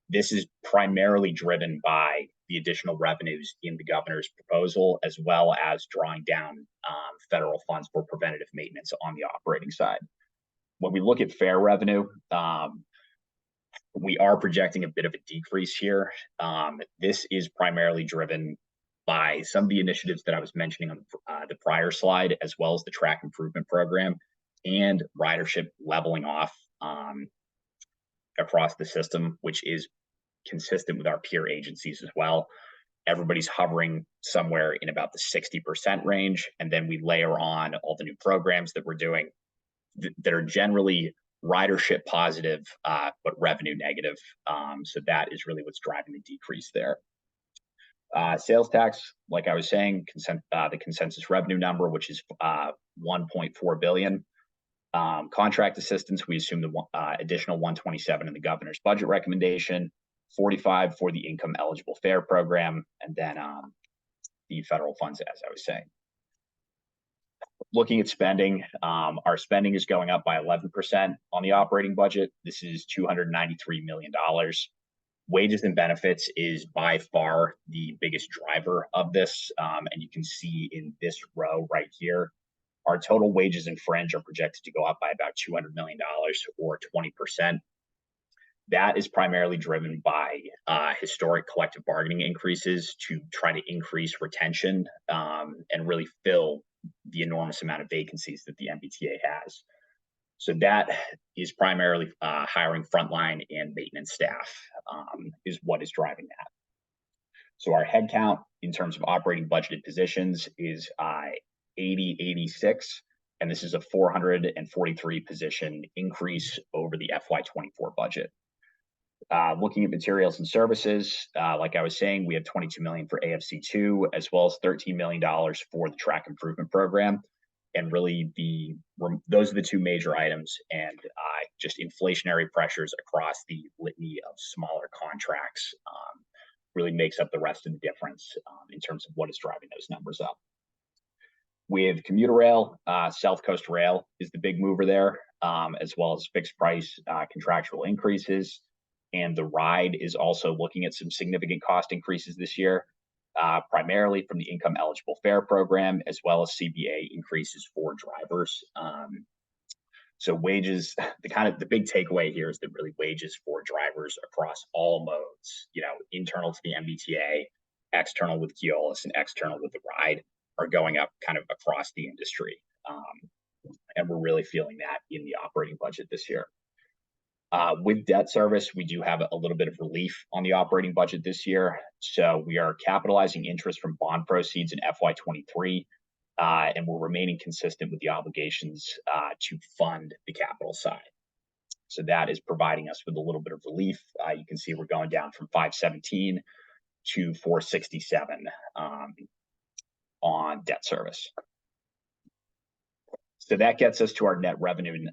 This is primarily driven by the additional revenues in the governor's proposal, as well as drawing down federal funds for preventative maintenance on the operating side. When we look at fare revenue, we are projecting a bit of a decrease here. This is primarily driven by some of the initiatives that I was mentioning on the prior slide, as well as the track improvement program and ridership leveling off across the system, which is consistent with our peer agencies as well. Everybody's hovering somewhere in about the 60% range, and then we layer on all the new programs that we're doing. that are generally ridership positive, but revenue negative. So that is really what's driving the decrease there. Sales tax, like I was saying, the consensus revenue number, which is 1.4 billion. Contract assistance, we assume the additional 127 in the governor's budget recommendation, 45 for the income eligible fare program, and then the federal funds, as I was saying. Looking at spending, our spending is going up by 11% on the operating budget. This is $293 million. Wages and benefits is by far the biggest driver of this. And you can see in this row right here, our total wages and fringe are projected to go up by about $200 million or 20%. That is primarily driven by historic collective bargaining increases to try to increase retention and really fill the enormous amount of vacancies that the MBTA has. So that is primarily hiring frontline and maintenance staff is what is driving that. So our headcount in terms of operating budgeted positions is 8086, and this is a 443 position increase over the FY24 budget. Looking at materials and services, like I was saying, we have 22 million for AFC2, as well as $13 million for the track improvement program. And really those are the two major items, and just inflationary pressures across the litany of smaller contracts really makes up the rest of the difference in terms of what is driving those numbers up. With commuter rail, South Coast Rail is the big mover there, as well as fixed price contractual increases. And the ride is also looking at some significant cost increases this year, primarily from the income eligible fare program, as well as CBA increases for drivers. So wages, the big takeaway here is that really wages for drivers across all modes, internal to the MBTA, external with Keolis, and external with the ride, are going up kind of across the industry. And we're really feeling that in the operating budget this year. With debt service, we do have a little bit of relief on the operating budget this year. So we are capitalizing interest from bond proceeds in FY23, and we're remaining consistent with the obligations to fund the capital side. So that is providing us with a little bit of relief. You can see we're going down from 517 to 467 on debt service. So that gets us to our net revenue.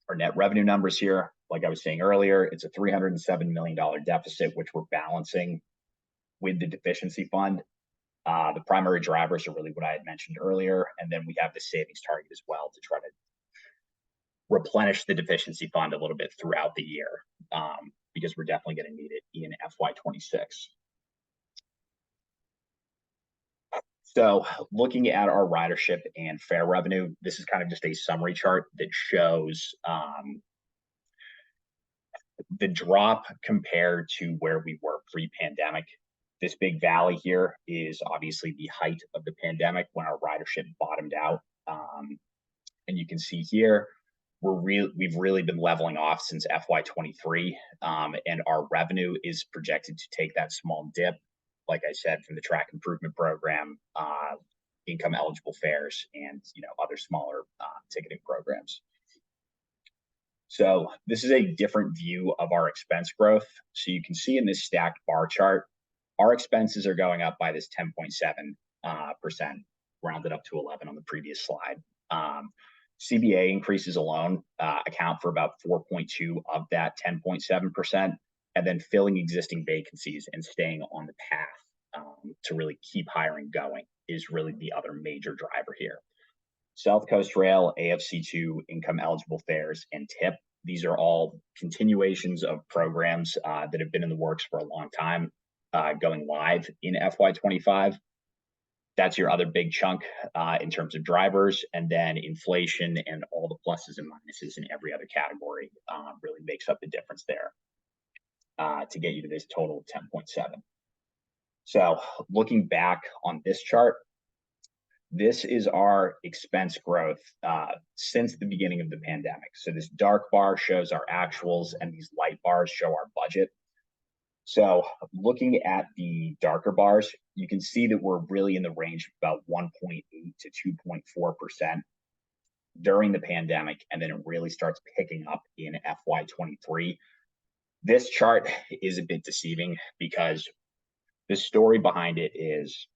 Our net revenue numbers here, like I was saying earlier, it's a $307 million deficit, which we're balancing with the deficiency fund. The primary drivers are really what I had mentioned earlier. And then we have the savings target as well to try to replenish the deficiency fund a little bit throughout the year because we're definitely going to need it in FY26. So looking at our ridership and fare revenue, this is kind of just a summary chart that shows the drop compared to where we were pre-pandemic. This big valley here is obviously the height of the pandemic when our ridership bottomed out. And you can see here, we've really been leveling off since FY23, and our revenue is projected to take that small dip, like I said, from the track improvement program, income eligible fares, and other smaller ticketing programs. So this is a different view of our expense growth. So you can see in this stacked bar chart, our expenses are going up by this 10.7%, rounded up to 11 on the previous slide. CBA increases alone account for about 4.2 of that 10.7%, and then filling existing vacancies and staying on the path to really keep hiring going is really the other major driver here. South Coast Rail, AFC2, income eligible fares, and TIP. These are all continuations of programs that have been in the works for a long time, going live in FY25. That's your other big chunk in terms of drivers, and then inflation and all the pluses and minuses in every other category really makes up the difference there to get you to this total of 10.7. So looking back on this chart, this is our expense growth since the beginning of the pandemic. So this dark bar shows our actuals and these light bars show our budget. So looking at the darker bars, you can see that we're really in the range of about 1.8 to 2.4%. during the pandemic, and then it really starts picking up in FY23. This chart is a bit deceiving because the story behind it is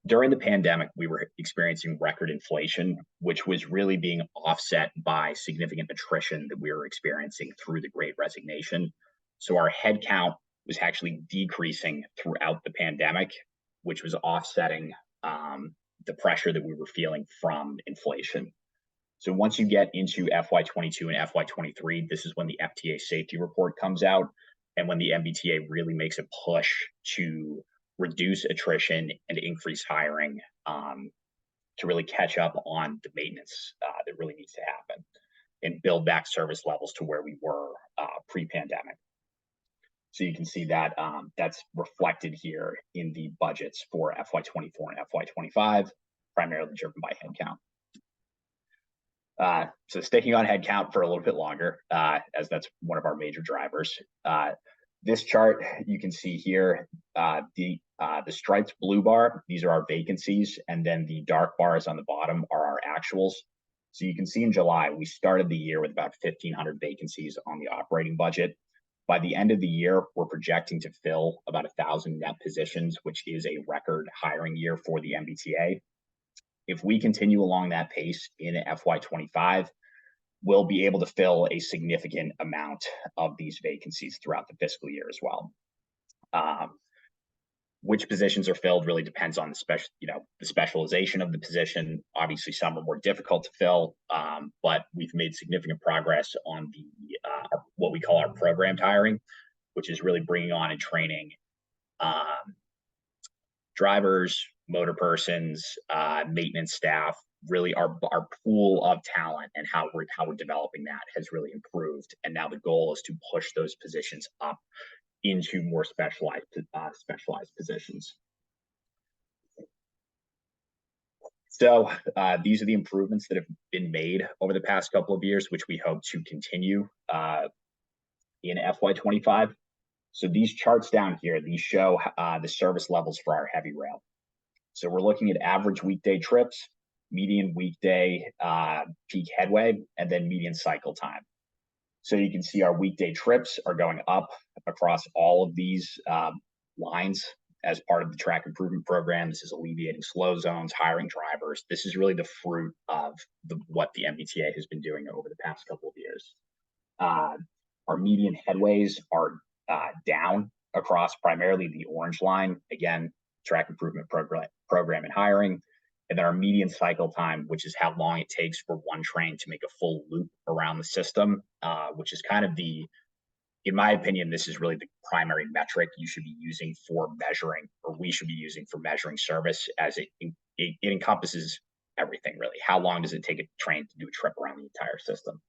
during the pandemic, we were experiencing record inflation, which was really being offset by significant attrition that we were experiencing through the Great Resignation. So our headcount was actually decreasing throughout the pandemic, which was offsetting the pressure that we were feeling from inflation. So once you get into FY22 and FY23, this is when the FTA safety report comes out and when the MBTA really makes a push to reduce attrition and increase hiring to really catch up on the maintenance that really needs to happen and build back service levels to where we were pre-pandemic. So you can see that that's reflected here in the budgets for FY24 and FY25, primarily driven by headcount. So sticking on headcount for a little bit longer, as that's one of our major drivers. This chart, you can see here, the striped blue bar, these are our vacancies, and then the dark bars on the bottom are our actuals. So you can see in July, we started the year with about 1,500 vacancies on the operating budget. By the end of the year, we're projecting to fill about 1,000 net positions, which is a record hiring year for the MBTA. If we continue along that pace in FY25, we'll be able to fill a significant amount of these vacancies throughout the fiscal year as well. Which positions are filled really depends on the specialization of the position. Obviously, some are more difficult to fill, but we've made significant progress on the what we call our programmed hiring, which is really bringing on and training drivers, motor persons, maintenance staff. Really, our pool of talent and how we're developing that has really improved. And now the goal is to push those positions up into more specialized positions. So these are the improvements that have been made over the past couple of years, which we hope to continue in FY25. So these charts down here, these show the service levels for our heavy rail. So we're looking at average weekday trips, median weekday peak headway, and then median cycle time. So you can see our weekday trips are going up across all of these lines as part of the track improvement program. This is alleviating slow zones, hiring drivers. This is really the fruit of what the MBTA has been doing over the past couple of years. Our median headways are down across primarily the orange line. Again, track improvement program and hiring. And then our median cycle time, which is how long it takes for one train to make a full loop around the system, which is kind of in my opinion, this is really the primary metric you should be using for measuring, or we should be using for measuring service, as it encompasses everything really. How long does it take a train to do a trip around the entire system?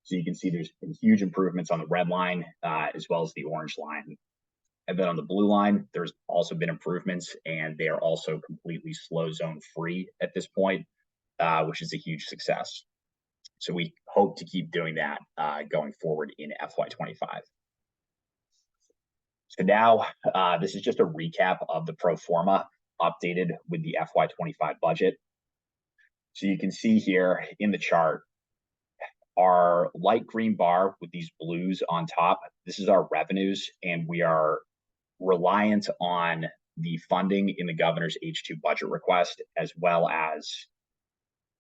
So you can see there's been huge improvements on the red line as well as the orange line. And then on the blue line, there's also been improvements, and they are also completely slow zone free at this point, which is a huge success. So we hope to keep doing that going forward in FY25. So now this is just a recap of the pro forma updated with the FY25 budget. So you can see here in the chart, our light green bar with these blues on top, this is our revenues, and we are reliant on the funding in the governor's H2 budget request, as well as,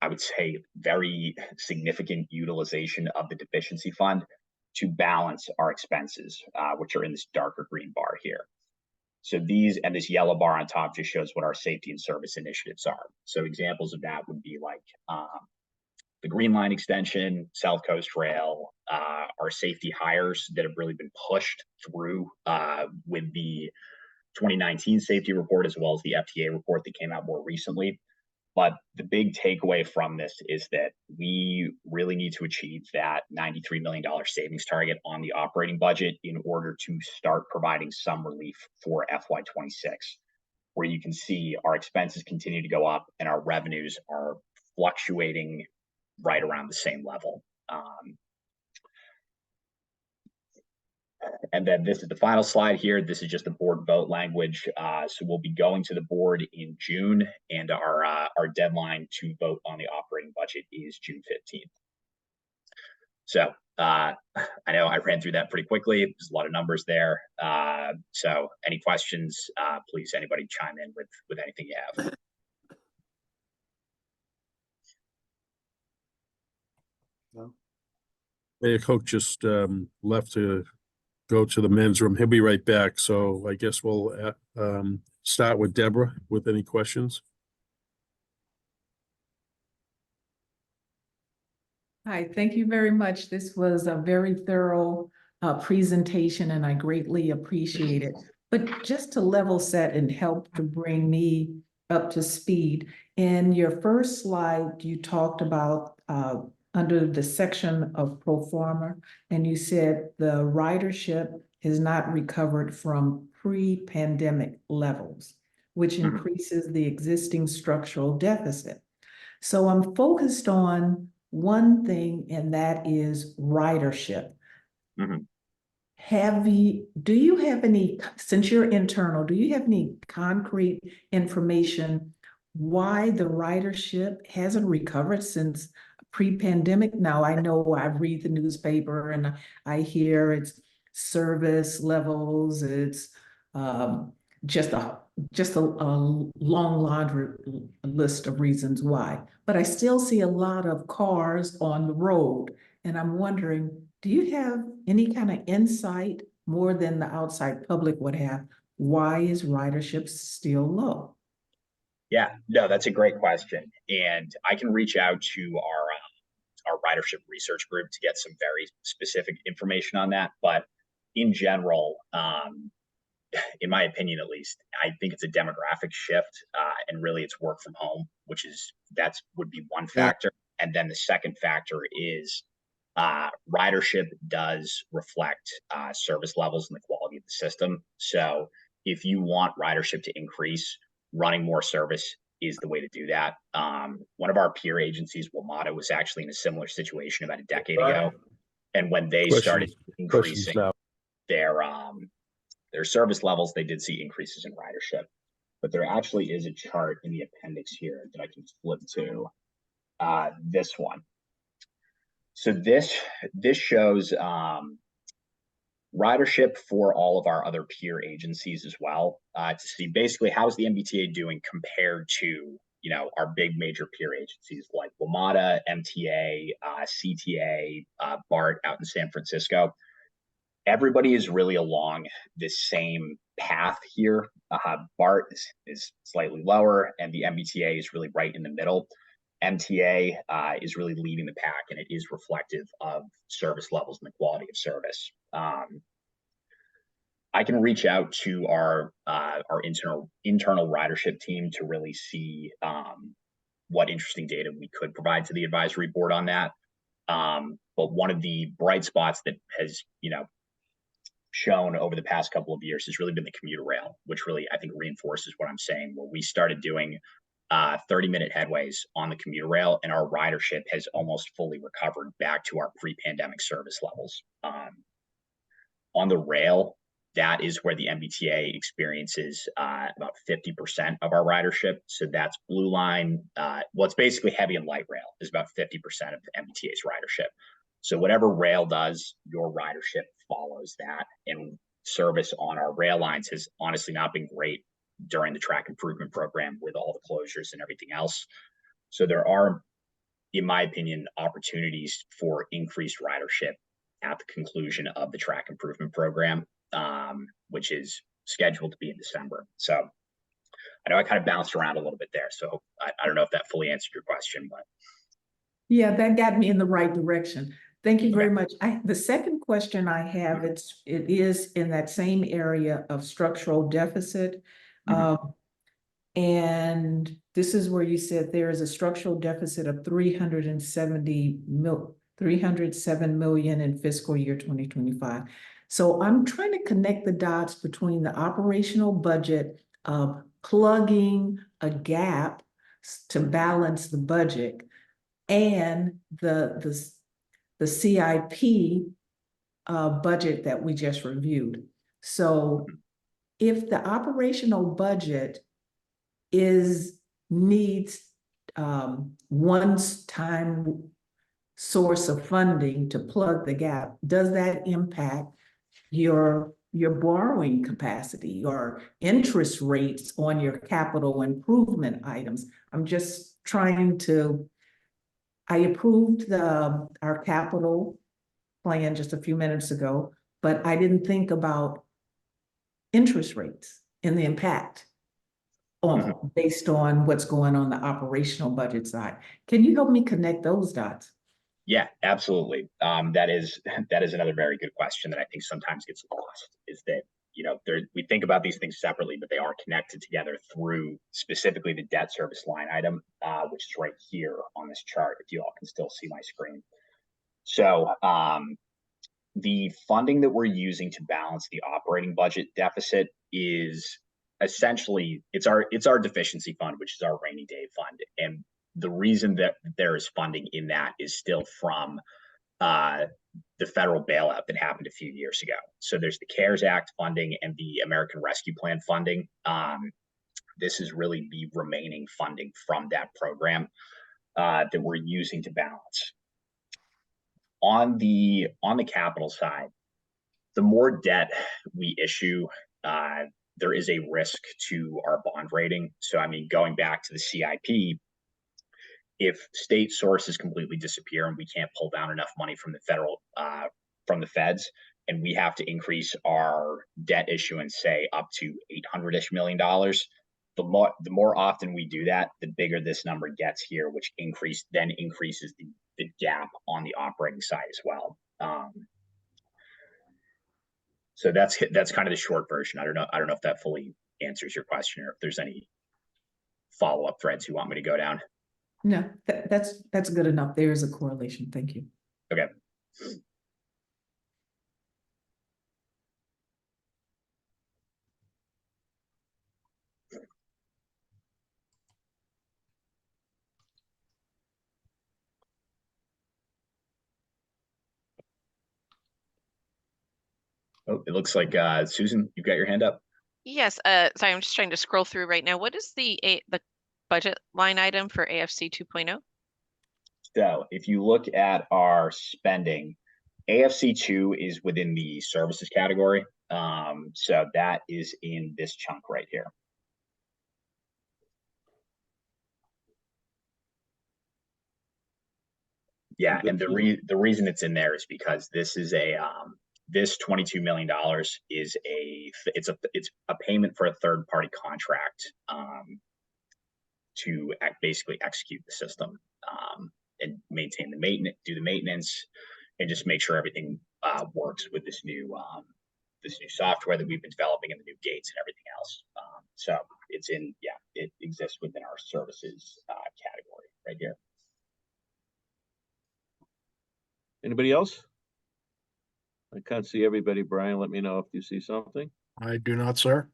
I would say, very significant utilization of the deficiency fund to balance our expenses, which are in this darker green bar here. So these, and this yellow bar on top just shows what our safety and service initiatives are. So examples of that would be like the Green Line extension, South Coast Rail, our safety hires that have really been pushed through with the 2019 safety report, as well as the FTA report that came out more recently. But the big takeaway from this is that we really need to achieve that $93 million savings target on the operating budget in order to start providing some relief for FY26, where you can see our expenses continue to go up and our revenues are fluctuating right around the same level. And then this is the final slide here. This is just the board vote language. So we'll be going to the board in June, and our deadline to vote on the operating budget is June 15th. So I know I ran through that pretty quickly. There's a lot of numbers there. So any questions, please, anybody chime in with anything you have. Mayor Koch just left to go to the men's room. He'll be right back. So I guess we'll start with Deborah with any questions. Hi, thank you very much. This was a very thorough presentation and I greatly appreciate it. But just to level set and help to bring me up to speed, in your first slide, you talked about under the section of pro forma, and you said the ridership has not recovered from pre-pandemic levels, which increases the existing structural deficit. So I'm focused on one thing, and that is ridership. Do you have any, since you're internal, do you have any concrete information why the ridership hasn't recovered since pre-pandemic? Now, I know I read the newspaper and I hear it's service levels, it's just a long laundry list of reasons why. But I still see a lot of cars on the road, and I'm wondering, do you have any kind of insight more than the outside public would have? Why is ridership still low? Yeah, no, that's a great question. And I can reach out to our ridership research group to get some very specific information on that. But in general, in my opinion, at least, I think it's a demographic shift, and really it's work from home, would be one factor. And then the second factor is ridership does reflect service levels and the quality of the system. So if you want ridership to increase, running more service is the way to do that. One of our peer agencies, WMATA, was actually in a similar situation about a decade ago. And when they started increasing their service levels, they did see increases in ridership. But there actually is a chart in the appendix here that I can flip to this one. So this shows ridership for all of our other peer agencies as well, to see basically how's the MBTA doing compared to our big major peer agencies like WMATA, MTA, CTA, BART out in San Francisco. Everybody is really along this same path here. BART is slightly lower, and the MBTA is really right in the middle. MTA is really leading the pack, and it is reflective of service levels and the quality of service. I can reach out to our internal ridership team to really see what interesting data we could provide to the advisory board on that. But one of the bright spots that has shown over the past couple of years has really been the commuter rail, which really I think reinforces what I'm saying, where we started doing 30-minute headways on the commuter rail, and our ridership has almost fully recovered back to our pre-pandemic service levels. On the rail, that is where the MBTA experiences about 50% of our ridership. So that's Blue Line. Well, it's basically heavy and light rail is about 50% of the MBTA's ridership. So whatever rail does, your ridership follows that. And service on our rail lines has honestly not been great during the track improvement program with all the closures and everything else. So there are, in my opinion, opportunities for increased ridership at the conclusion of the track improvement program, which is scheduled to be in December. So I know I kind of bounced around a little bit there. So I don't know if that fully answered your question, but. Yeah, that got me in the right direction. Thank you very much. The second question I have, it is in that same area of structural deficit. And this is where you said there is a structural deficit of 307 million in fiscal year 2025. So I'm trying to connect the dots between the operational budget of plugging a gap to balance the budget and the CIP budget that we just reviewed. So if the operational budget needs one-time source of funding to plug the gap, does that impact your borrowing capacity or interest rates on your capital improvement items? I'm just trying to, I approved our capital plan just a few minutes ago, but I didn't think about interest rates and the impact based on what's going on the operational budget side. Can you help me connect those dots? Yeah, absolutely. That is another very good question that I think sometimes gets lost, is that, you know, we think about these things separately, but they are connected together through specifically the debt service line item, which is right here on this chart, if you all can still see my screen. So the funding that we're using to balance the operating budget deficit is essentially, it's our deficiency fund, which is our rainy day fund. And the reason that there is funding in that is still from the federal bailout that happened a few years ago. So there's the CARES Act funding and the American Rescue Plan funding. This is really the remaining funding from that program that we're using to balance. On the capital side, the more debt we issue, there is a risk to our bond rating. So, I mean, going back to the CIP, if state sources completely disappear and we can't pull down enough money from the from the feds, and we have to increase our debt issuance, say up to $800-ish million, the more often we do that, the bigger this number gets here, which then increases the gap on the operating side as well. So that's kind of the short version. I don't know if that fully answers your question, or if there's any follow-up threads you want me to go down. No, that's good enough. There is a correlation. Thank you. Okay. Oh, it looks like Susan, you've got your hand up. Yes, sorry, I'm just trying to scroll through right now. What is the budget line item for AFC 2.0? So if you look at our spending, AFC 2 is within the services category. So that is in this chunk right here. Yeah, and the reason it's in there is because this is this $22 million is it's a payment for a third party contract to basically execute the system and maintain the maintenance, do the maintenance, and just make sure everything works with this new software that we've been developing and the new gates and everything else. So it's it exists within our services category right here. Anybody else? I can't see everybody. Brian, let me know if you see something. I do not, sir.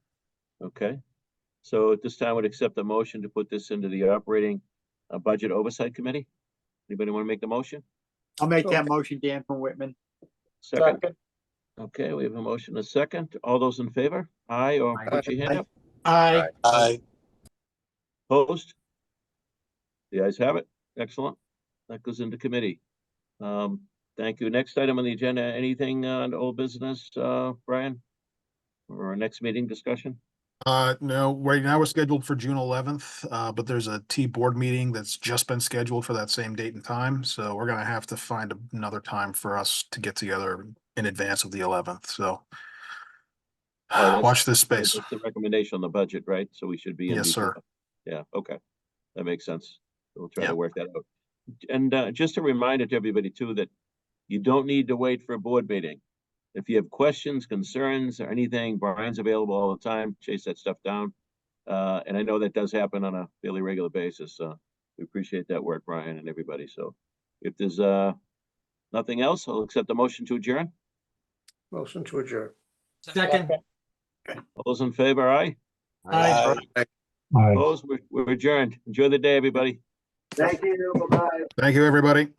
Okay. So at this time, I would accept the motion to put this into the operating budget oversight committee. Anybody want to make the motion? I'll make that motion, Dan from Whitman. Second. Okay, we have a motion, a second. All those in favor? Aye, or put your hand up. Aye. Aye. Opposed? The ayes have it. Excellent. That goes into committee. Thank you. Next item on the agenda, anything on old business, Brian? Or our next meeting discussion? No, right now we're scheduled for June 11th, but there's a board meeting that's just been scheduled for that same date and time. So we're gonna have to find another time for us to get together in advance of the 11th. So watch this space. That's the recommendation on the budget, right? So we should be in. Yes, sir. Yeah, okay. That makes sense. We'll try to work that out. And just a reminder to everybody too, that you don't need to wait for a board meeting. If you have questions, concerns, or anything, Brian's available all the time. Chase that stuff down. And I know that does happen on a fairly regular basis. We appreciate that work, Brian, and everybody. So if there's nothing else, I'll accept the motion to adjourn. Motion to adjourn. Second. All those in favor, aye? Aye. Opposed? We're adjourned. Enjoy the day, everybody. Thank you. Bye-bye. Thank you, everybody.